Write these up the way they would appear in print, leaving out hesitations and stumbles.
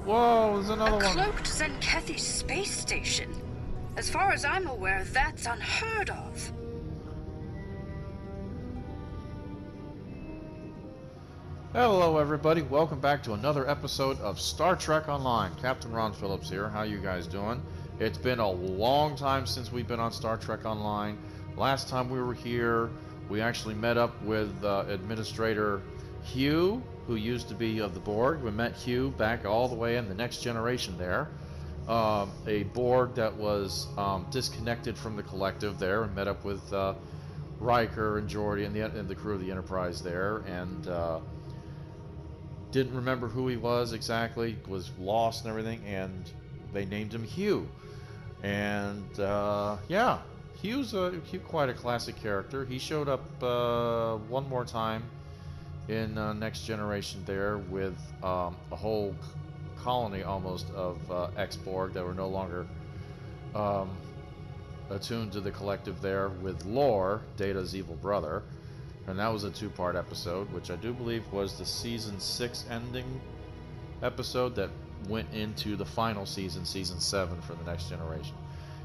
Whoa, there's A another one. cloaked Zenkethi space station. As far as I'm aware, that's unheard of. Hello everybody, welcome back to another episode of Star Trek Online. Captain Ron Phillips here, how you guys doing? It's been a long time since we've been on Star Trek Online. Last time we were here, we actually met up with Administrator Hugh, who used to be of the Borg. We met Hugh back all the way in the Next Generation there. A Borg that was disconnected from the collective there, and met up with Riker and Geordi and the crew of the Enterprise there, and didn't remember who he was exactly, was lost and everything, and they named him Hugh. And yeah, Hugh's quite a classic character. He showed up one more time in Next Generation there with a whole colony almost of ex-Borg that were no longer attuned to the collective there, with Lore, Data's evil brother. And that was a two-part episode, which I do believe was the season 6 ending episode that went into the final season 7 for the Next Generation.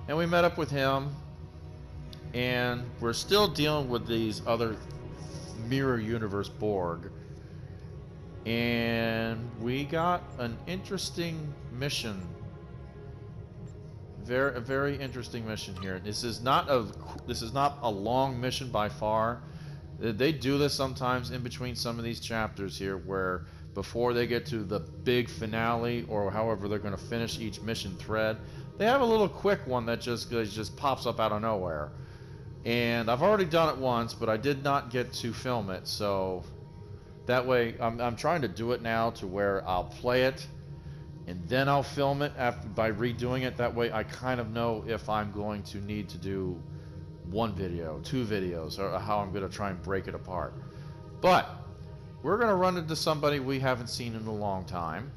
And we met up with him, and we're still dealing with these other mirror universe Borg. And we got an interesting mission. A very interesting mission here. This is not a long mission by far. They do this sometimes in between some of these chapters here, where before they get to the big finale, or however they're going to finish each mission thread, they have a little quick one that just pops up out of nowhere. And I've already done it once, but I did not get to film it, so that way I'm trying to do it now to where I'll play it and then I'll film it by redoing it. That way I kind of know if I'm going to need to do one video, two videos, or how I'm going to try and break it apart. But we're going to run into somebody we haven't seen in a long time.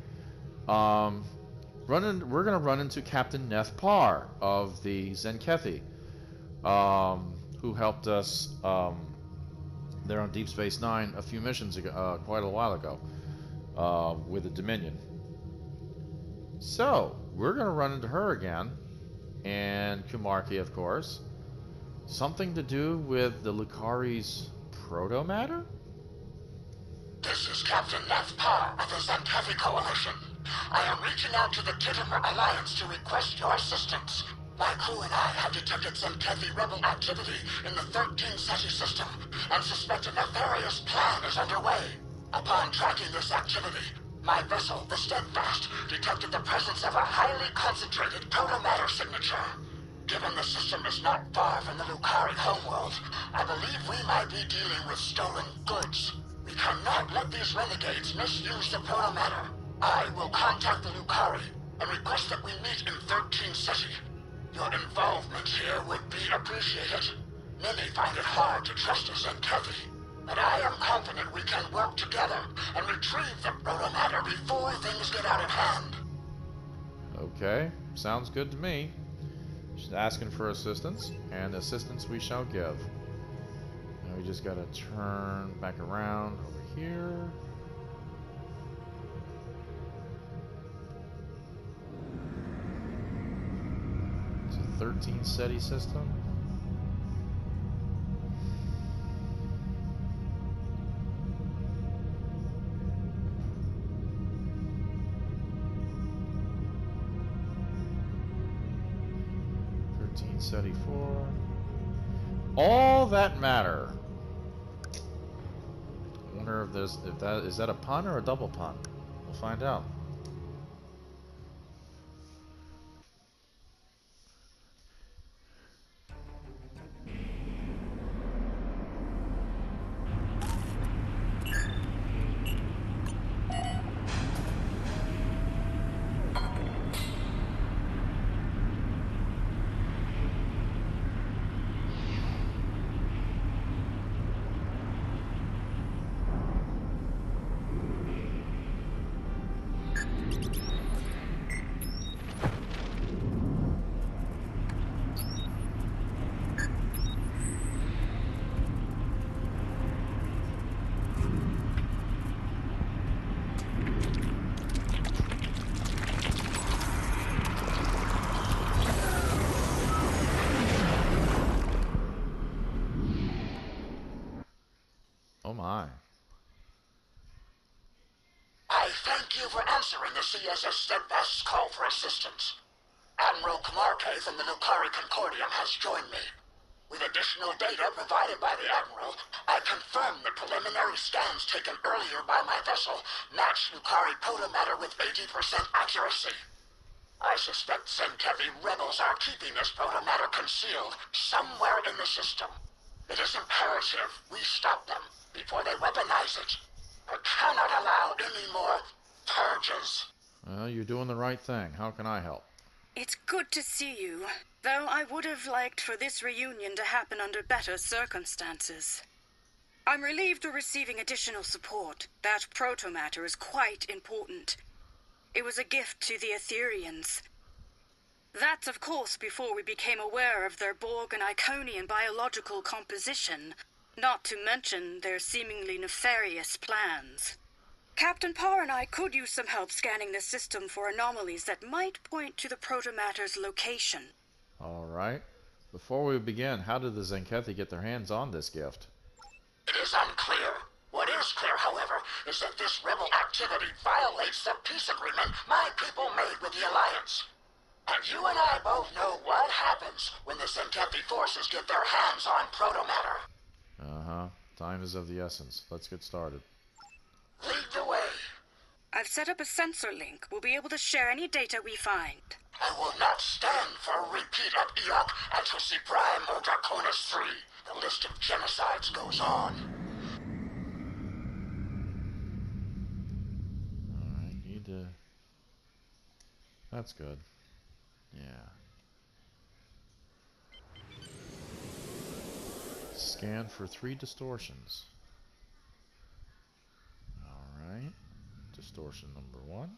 We're going to run into Captain Neth Parr of the Zenkethi, who helped us there on Deep Space Nine a few missions ago, quite a while ago, with the Dominion. So we're going to run into her again, and Kumarki, of course. Something to do with the Lukari's proto-matter? This is Captain Neth Parr of the Zenkethi Coalition. I am reaching out to the Titimer Alliance to request your assistance. My crew and I have detected Zenkethi rebel activity in the 13 SETI system and suspect a nefarious plan is underway. Upon tracking this activity, my vessel, the Steadfast, detected the presence of a highly concentrated proto-matter signature. Given the system is not far from the Lukari homeworld, I believe we might be dealing with stolen goods. We cannot let these renegades misuse the proto-matter. I will contact the Lukari and request that we meet in 13 SETI. Your involvement here would be appreciated. Many find it hard to trust us in Zenkethi, but I am confident we can work together and retrieve the proto-matter before things get out of hand. Okay, sounds good to me. She's asking for assistance, and assistance we shall give. Now we just gotta turn back around over here. It's a 13 SETI system. SETI 4. All that matter. I wonder if that is that a pun or a double pun? We'll find out. Oh my. I thank you for answering the CSS Steadfast's call for assistance. Admiral Kamarke from the Nukari Concordium has joined me. With additional data provided by the Admiral, I confirm the preliminary scans taken earlier by my vessel match Nukari protomatter with 80% accuracy. I suspect Zenkethi rebels are keeping this protomatter concealed somewhere in the system. It is imperative we stop them before they weaponize it. I cannot allow any more purges. Well, you're doing the right thing. How can I help? It's good to see you, though I would have liked for this reunion to happen under better circumstances. I'm relieved we're receiving additional support. That protomatter is quite important. It was a gift to the Etherians. That's, of course, before we became aware of their Borg and Iconian biological composition, not to mention their seemingly nefarious plans. Captain Parr and I could use some help scanning the system for anomalies that might point to the protomatter's location. All right. Before we begin, how did the Zenkethi get their hands on this gift? It is unclear. What is clear, however, is that this rebel activity violates the peace agreement my people made with the Alliance. And you and I both know what happens when the Zenkethi forces get their hands on protomatter. Uh-huh. Time is of the essence. Let's get started. Lead the way. I've set up a sensor link. We'll be able to share any data we find. I will not stand for a repeat of Eok, Atosi Prime, or Draconis 3. The list of genocides goes on. Alright, need to... That's good. Yeah. Scan for 3 distortions. Alright. Distortion number 1.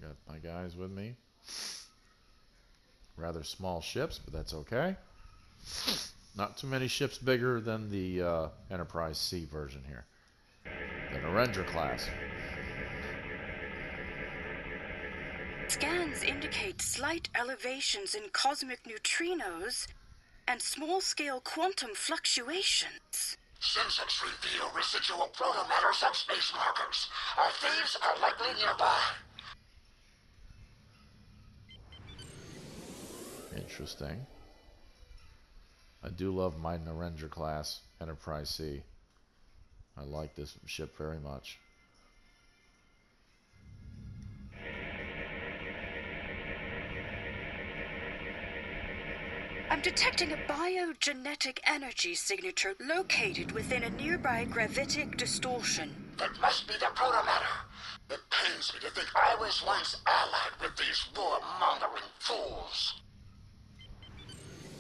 Got my guys with me. Rather small ships, but that's okay. Not too many ships bigger than the Enterprise C version here. The Narendra class. Scans indicate slight elevations in cosmic neutrinos and small-scale quantum fluctuations. Sensors reveal residual protomatter subspace markers. Our thieves are likely nearby. Interesting. I do love my Narendra class Enterprise C. I like this ship very much. I'm detecting a biogenetic energy signature located within a nearby gravitic distortion. That must be the protomatter. It pains me to think I was once allied with these war-mongering fools.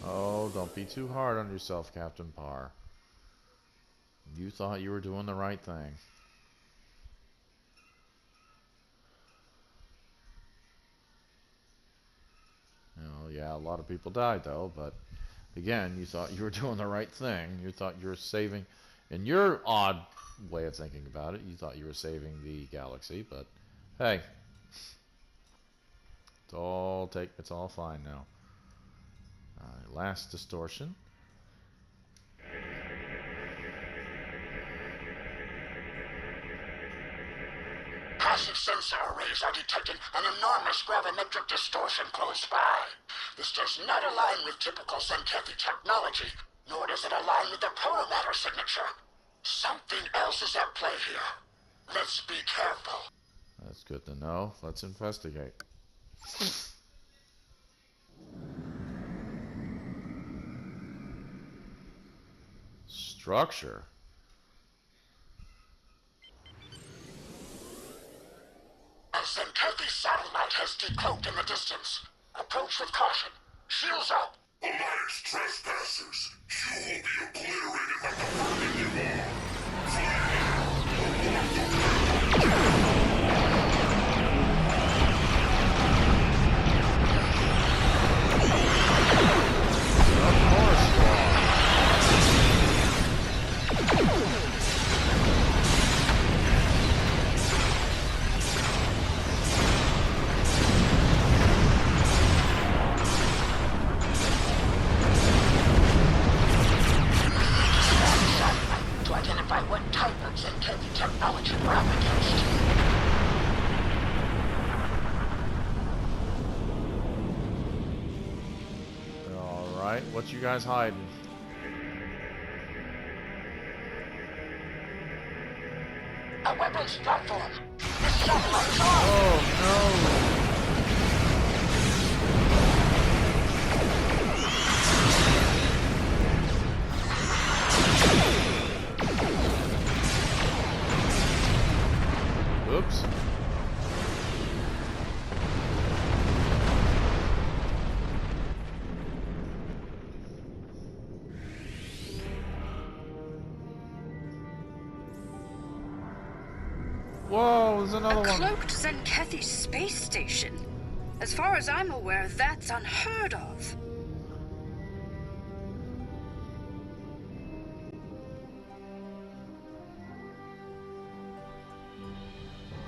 Oh, don't be too hard on yourself, Captain Parr. You thought you were doing the right thing. Oh, yeah, a lot of people died, though, but again, you thought you were doing the right thing. You thought you were saving, in your odd way of thinking about it, you thought you were saving the galaxy, but hey, it's all fine now. Last distortion. Passive sensor arrays are detecting an enormous gravimetric distortion close by. This does not align with typical Zenkethi technology, nor does it align with the protomatter signature. Something else is at play here. Let's be careful. That's good to know. Let's investigate. Structure. A Zenkethi satellite has decloaked in the distance. Approach with caution. Shields up. Alliance trespassers, you will be obliterated like the vermin you are. Alright, what you guys hiding? A weapons platform. The satellite's on. Oh no! Oops. Whoa, there's another one. A cloaked Zenkethi space station. As far as I'm aware, that's unheard of.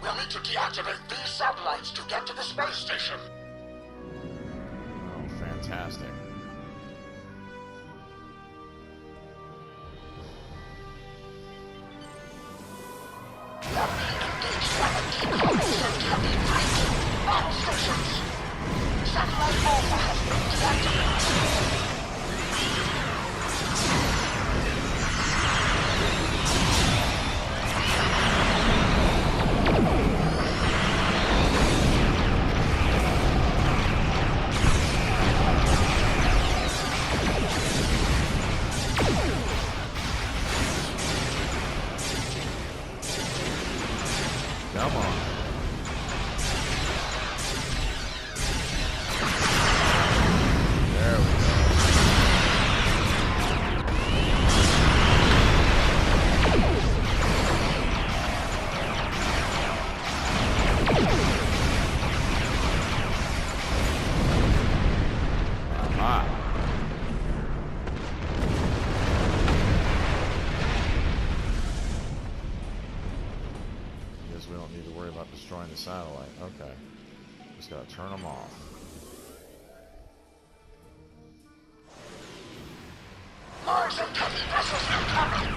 We'll need to deactivate these satellites to get to the space station. Oh, fantastic. Engaged by the decoded Zenkethi battle stations. Satellite Alpha has been deactivated. Come on. There we go. Aha. We don't need to worry about destroying the satellite. Okay. Just gotta turn them off. More Zenkethi vessels incoming!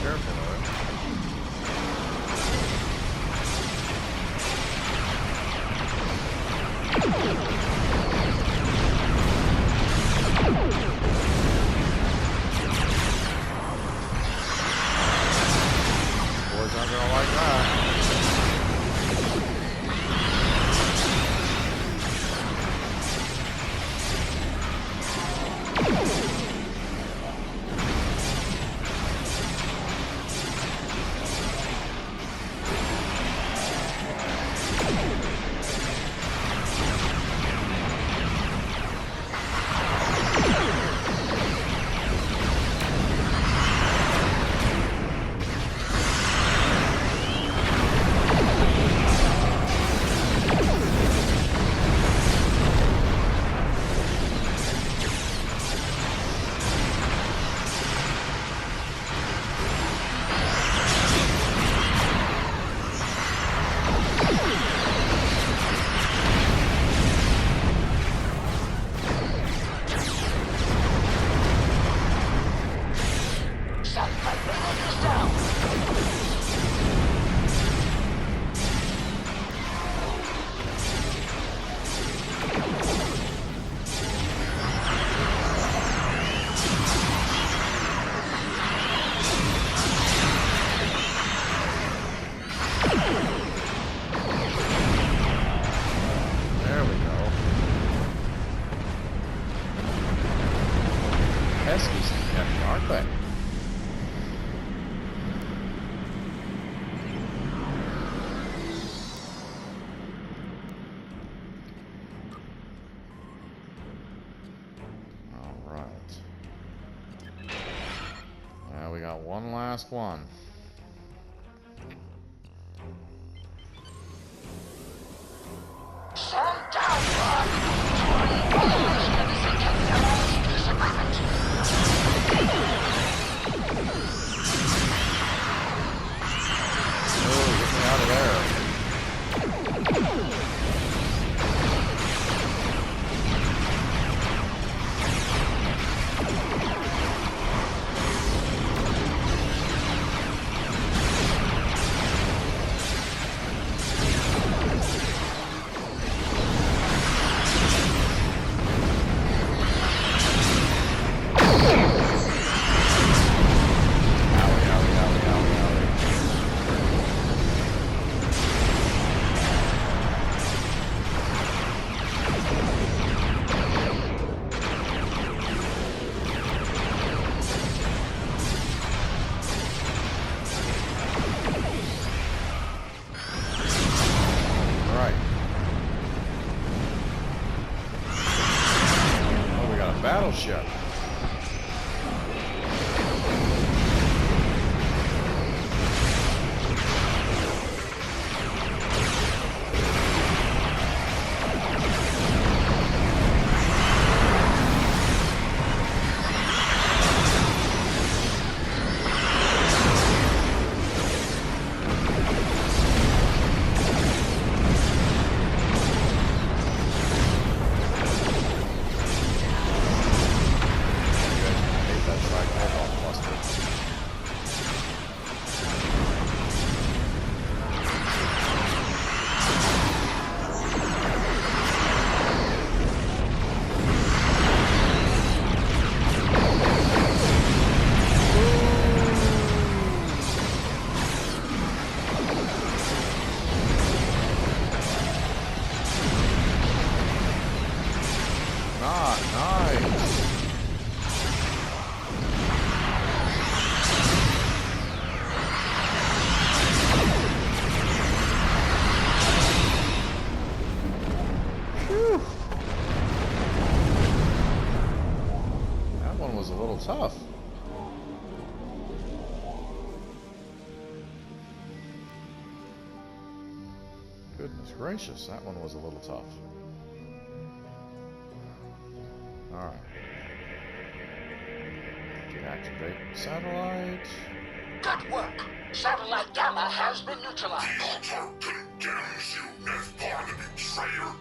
Careful, though. Boys aren't gonna like that. There we go. Pesky Zenkethi, aren't they? Alright. Now we got one last one. Stand down, Rock! Violation of the Zenkethi Alliance peace agreement! Oh, get me out of there. tough. Goodness gracious, that one was a little tough. Alright. Deactivate satellite. Good work. Satellite Gamma has been neutralized. The altar condemns you, Nephpar the betrayer.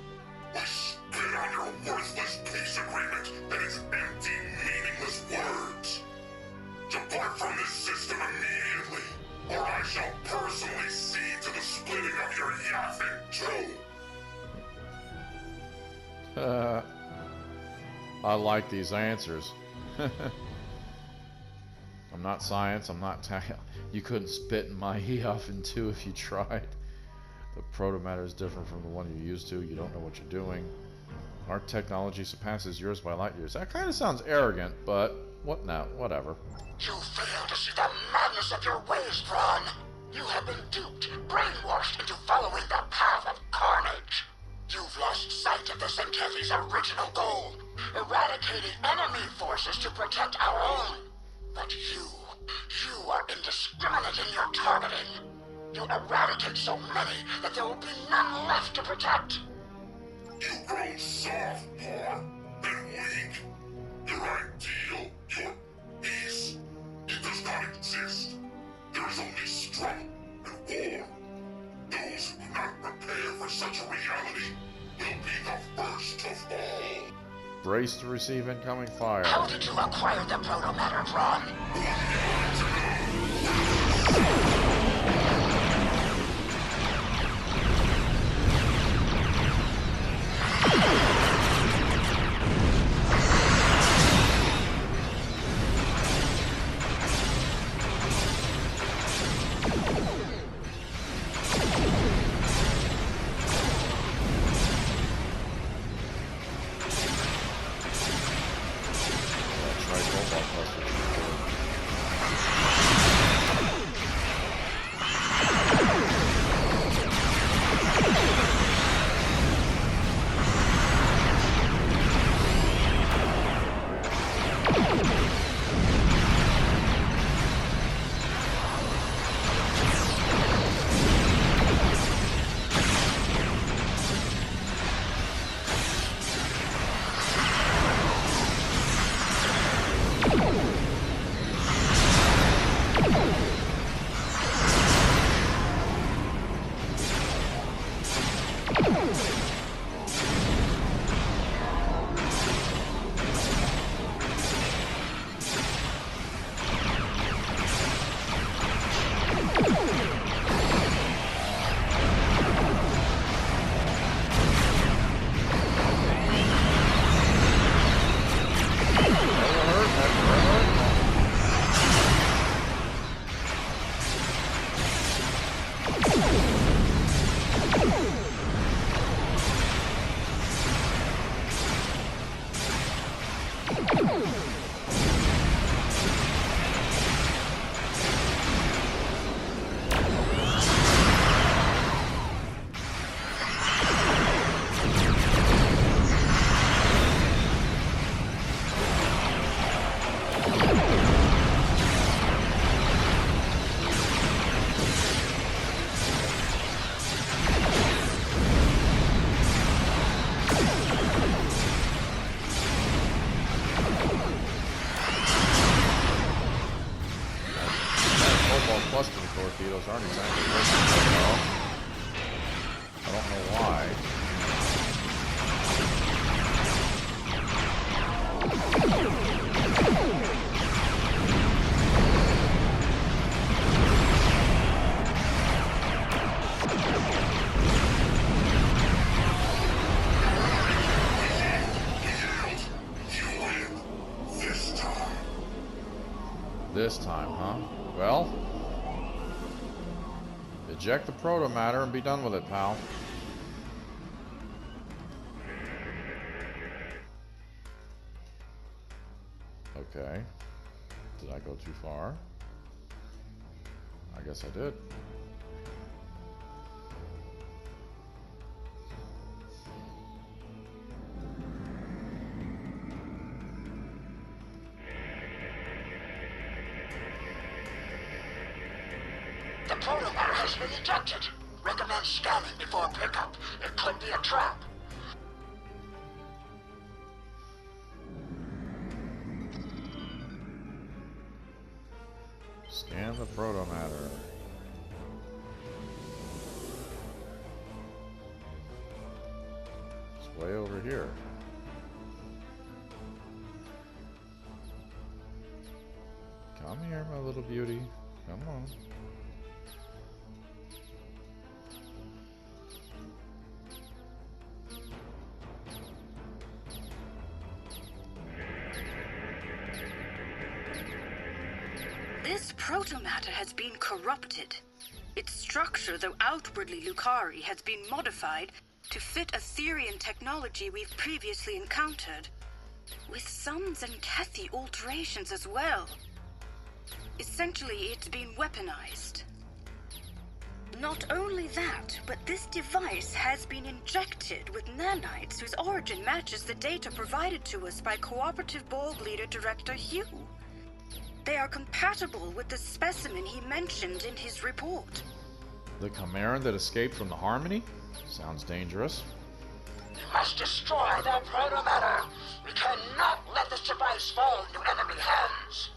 We spit on your worthless peace agreement and its empty, meaningless words. Depart from this system immediately, or I shall personally see to the splitting of your yapping too. I like these answers. I'm not science, I'm not you couldn't spit in my Eof in two if you tried. The protomatter is different from the one you're used to. You don't know what you're doing. Our technology surpasses yours by light years. That kind of sounds arrogant, but what now? Whatever. You fail to see the madness of your ways, Thrawn. You have been duped, brainwashed into following the path of carnage. You've lost sight of the Zenkevi's original goal, eradicating enemy forces to protect our own. But you are indiscriminate in your targeting. You eradicate so many that there will be none left to protect. You grow soft, poor, and weak. Your ideal, your peace, it does not exist. There is only struggle and war. Those who do not prepare for such a reality will be the first of all. Brace to receive incoming fire. How did you acquire the protomatter, Thrawn? Torpedoes aren't exactly working very well. I don't know why. This time, huh? Well, eject the protomatter and be done with it, pal. Okay. Did I go too far? I guess I did. protomatter has been ejected. Recommend scanning before pickup. It could be a trap. Scan the protomatter. It's way over here. Come here, my little beauty. Come on. This protomatter has been corrupted. Its structure, though outwardly Lucari, has been modified to fit Aetherian technology we've previously encountered, with some Zenkethi alterations as well. Essentially, it's been weaponized. Not only that, but this device has been injected with nanites whose origin matches the data provided to us by Cooperative Borg leader Director Hugh. They are compatible with the specimen he mentioned in his report. The Chimeran that escaped from the Harmony? Sounds dangerous. We must destroy their protomatter. We cannot let this device fall into enemy hands.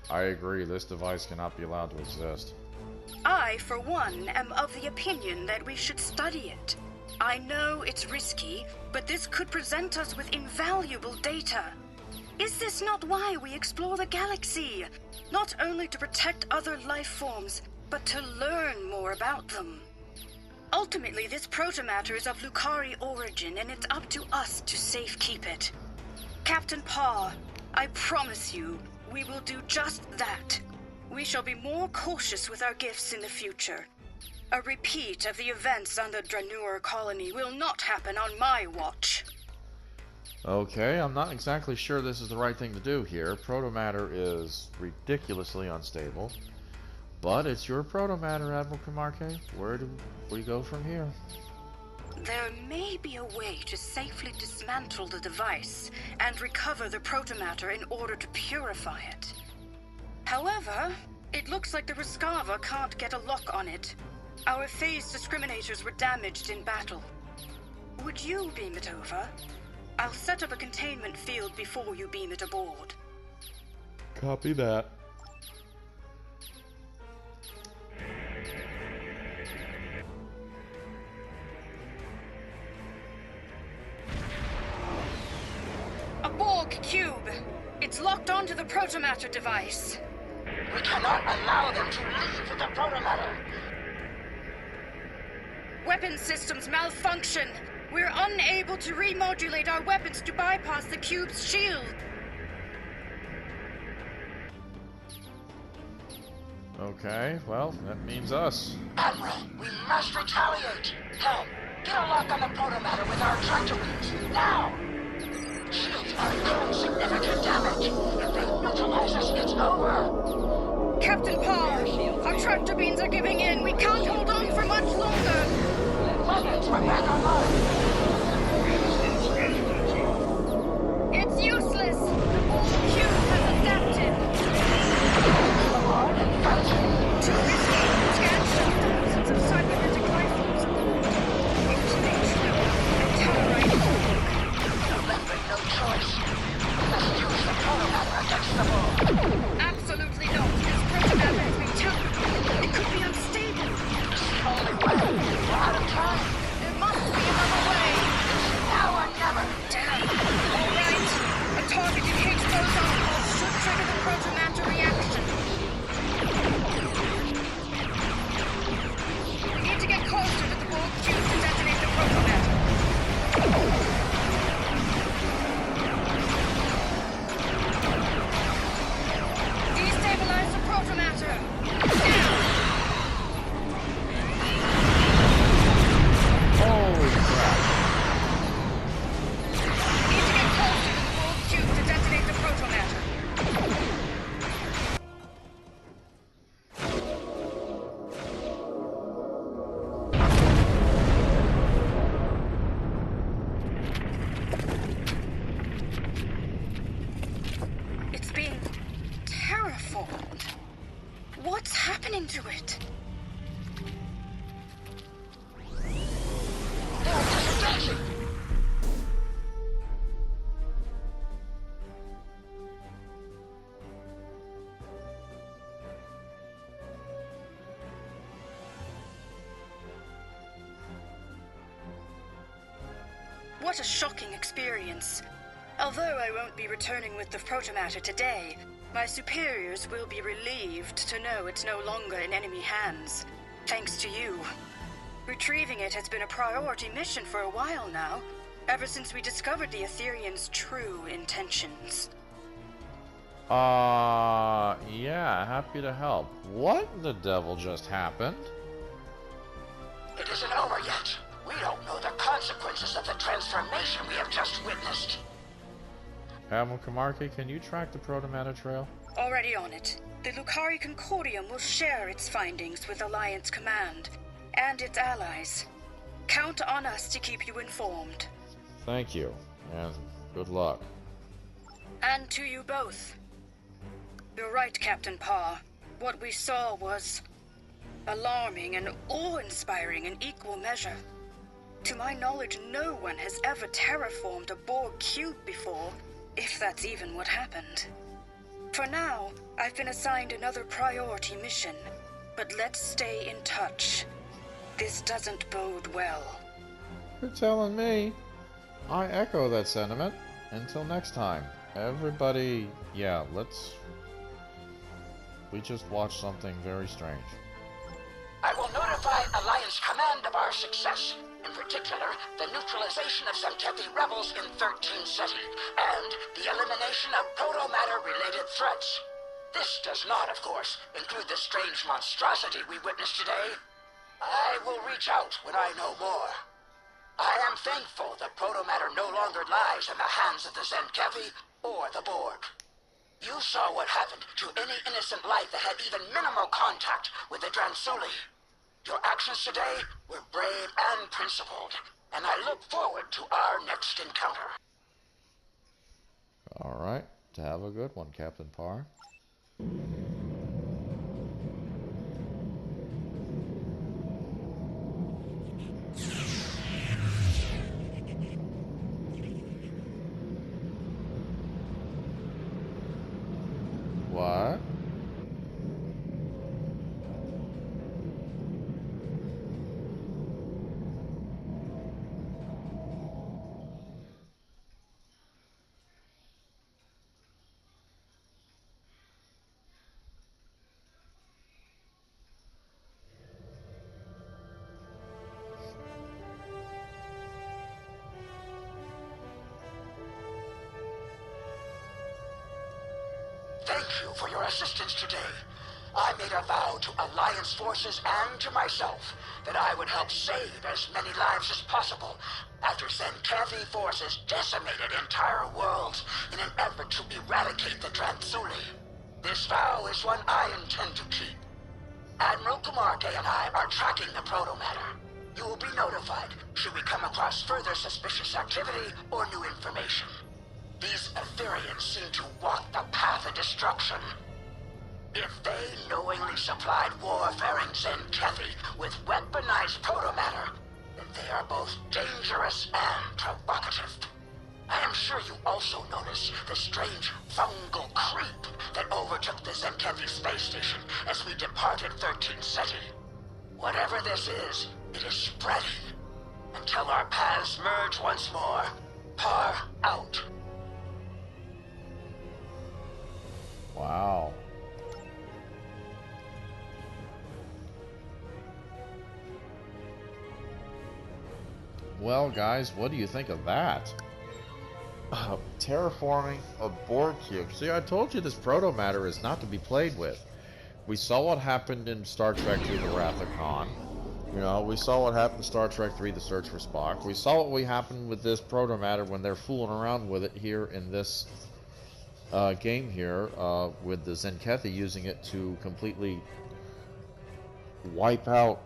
I agree, this device cannot be allowed to exist. I, for one, am of the opinion that we should study it. I know it's risky, but this could present us with invaluable data. Is this not why we explore the galaxy? Not only to protect other life forms, but to learn more about them. Ultimately, this protomatter is of Lucari origin, and it's up to us to safekeep it. Captain Parr, I promise you, we will do just that. We shall be more cautious with our gifts in the future. A repeat of the events on the Dranur colony will not happen on my watch. Okay, I'm not exactly sure this is the right thing to do here. Protomatter is ridiculously unstable. But it's your protomatter, Admiral Kamarke. Where do we go from here? There may be a way to safely dismantle the device and recover the protomatter in order to purify it. However, it looks like the Rescava can't get a lock on it. Our phase discriminators were damaged in battle. Would you beam it over? I'll set up a containment field before you beam it aboard. Copy that. A Borg cube! It's locked onto the protomatter device. We cannot allow them to leave with the protomatter. Weapon systems malfunction. We're unable to remodulate our weapons to bypass the cube's shield. Okay, well, that means us. Admiral, we must retaliate. Helm, get a lock on the protomatter with our trajectories. Now! Shields are doing significant damage. If they neutralize us, it's over. Captain Parr, our tractor beams are giving in. We can't hold on for much longer. Weapons are back online. It's useless. The Borg cube has adapted. Too risky. Scans show thousands of cybernetic life forms aboard. Terrorizing. No choice. Let's use the protomatter against the Borg. Absolutely not. This protomatter has been tampered with. It could be unstable. It's the only way. We're out of time. There must be another what a shocking experience. Although I won't be returning with the protomatter today, my superiors will be relieved to know it's no longer in enemy hands, thanks to you. Retrieving it has been a priority mission for a while now, ever since we discovered the Aetherians' true intentions. Yeah, happy to help. What the devil just happened? It isn't over yet. We don't know the consequences of the transformation we have just witnessed. Admiral Kamarki, can you track the protomatter trail? Already on it. The Lucari Concordium will share its findings with Alliance Command and its allies. Count on us to keep you informed. Thank you, and good luck. And to you both. You're right, Captain Parr. What we saw was alarming and awe-inspiring in equal measure. To my knowledge, no one has ever terraformed a Borg cube before, if that's even what happened. For now, I've been assigned another priority mission, but let's stay in touch. This doesn't bode well. You're telling me. I echo that sentiment. Until next time, everybody, we just watched something very strange. I will notify Alliance Command of our success. In particular, the neutralization of Xantethi rebels in 13 Ceti, and the elimination of protomatter-related threats. This does not, of course, include the strange monstrosity we witnessed today. I will reach out when I know more. I am thankful the protomatter no longer lies in the hands of the Xantethi or the Borg. You saw what happened to any innocent life that had even minimal contact with the Dransuli. Your actions today were brave and principled, and I look forward to our next encounter. Alright, have a good one, Captain Parr. What? Thank you for your assistance today. I made a vow to Alliance forces and to myself that I would help save as many lives as possible after Xantethi forces decimated entire worlds in an effort to eradicate the Dransuli. This vow is one I intend to keep. Admiral Kamarke and I are tracking the protomatter. You will be notified should we come across further suspicious activity or new information. These Aetherians seem to walk the path of destruction. If they knowingly supplied warfaring Xantethi with weaponized protomatter, then they are both dangerous and provocative. I am sure you also noticed the strange fungal creep that overtook the Xantethi space station as we departed 13 Ceti. Whatever this is, it is spreading. Until our paths merge once more. Parr out. Wow. Well, guys, what do you think of that? Terraforming a Borg cube. See, I told you this protomatter is not to be played with. We saw what happened in Star Trek II: The Wrath of Khan. You know, we saw what happened in Star Trek III: The Search for Spock. We saw what happened with this protomatter when they're fooling around with it here in this game here, with the Xantethi using it to completely wipe out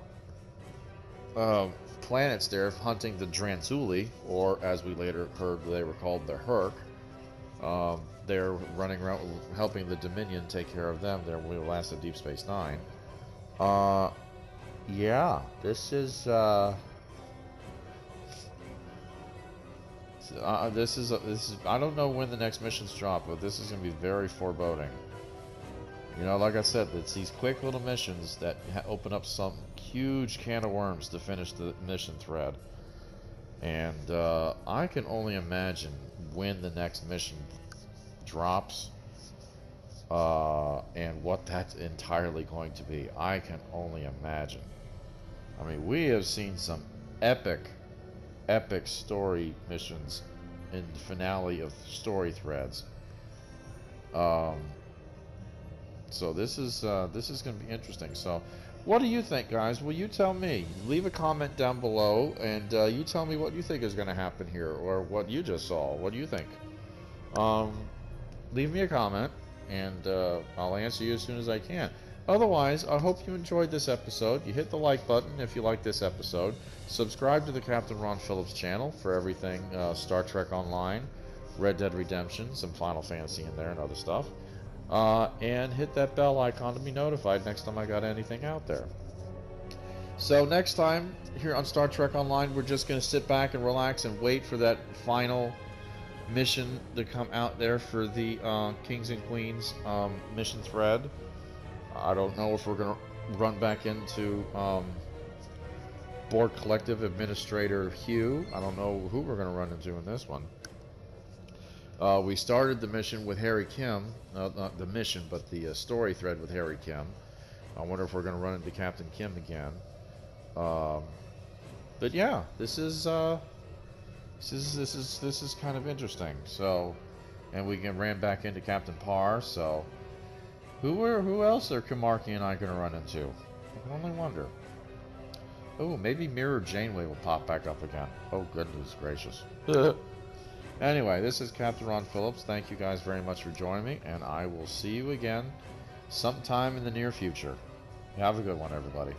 planets there, hunting the Dransuli, or as we later heard they were called the Herc. They're running around helping the Dominion take care of them there when we last at Deep Space Nine. Yeah, this is this is I don't know when the next missions drop, but this is going to be very foreboding. You know, like I said, it's these quick little missions that open up some huge can of worms to finish the mission thread. And I can only imagine when the next mission drops and what that's entirely going to be. I can only imagine. I mean, we have seen some epic story missions in the finale of Story Threads. So this is going to be interesting. So, what do you think, guys? Will you tell me? Leave a comment down below, and you tell me what you think is going to happen here, or what you just saw. What do you think? Leave me a comment, and I'll answer you as soon as I can. Otherwise, I hope you enjoyed this episode. You hit the like button if you like this episode. Subscribe to the Captain Ron Phillips channel for everything Star Trek Online, Red Dead Redemption, some Final Fantasy in there, and other stuff. And hit that bell icon to be notified next time I got anything out there. So next time here on Star Trek Online, we're just going to sit back and relax and wait for that final mission to come out there for the Kings and Queens mission thread. I don't know if we're going to run back into Borg Collective Administrator Hugh. I don't know who we're going to run into in this one. We started the mission with Harry Kim, not the mission, but the story thread with Harry Kim. I wonder if we're going to run into Captain Kim again. But yeah, this is kind of interesting. So, and we ran back into Captain Parr. So, who else are Kamarki and I going to run into? I can only wonder. Oh, maybe Mirror Janeway will pop back up again. Oh, goodness gracious. Anyway, this is Captain Ron Phillips. Thank you guys very much for joining me, and I will see you again sometime in the near future. Have a good one, everybody.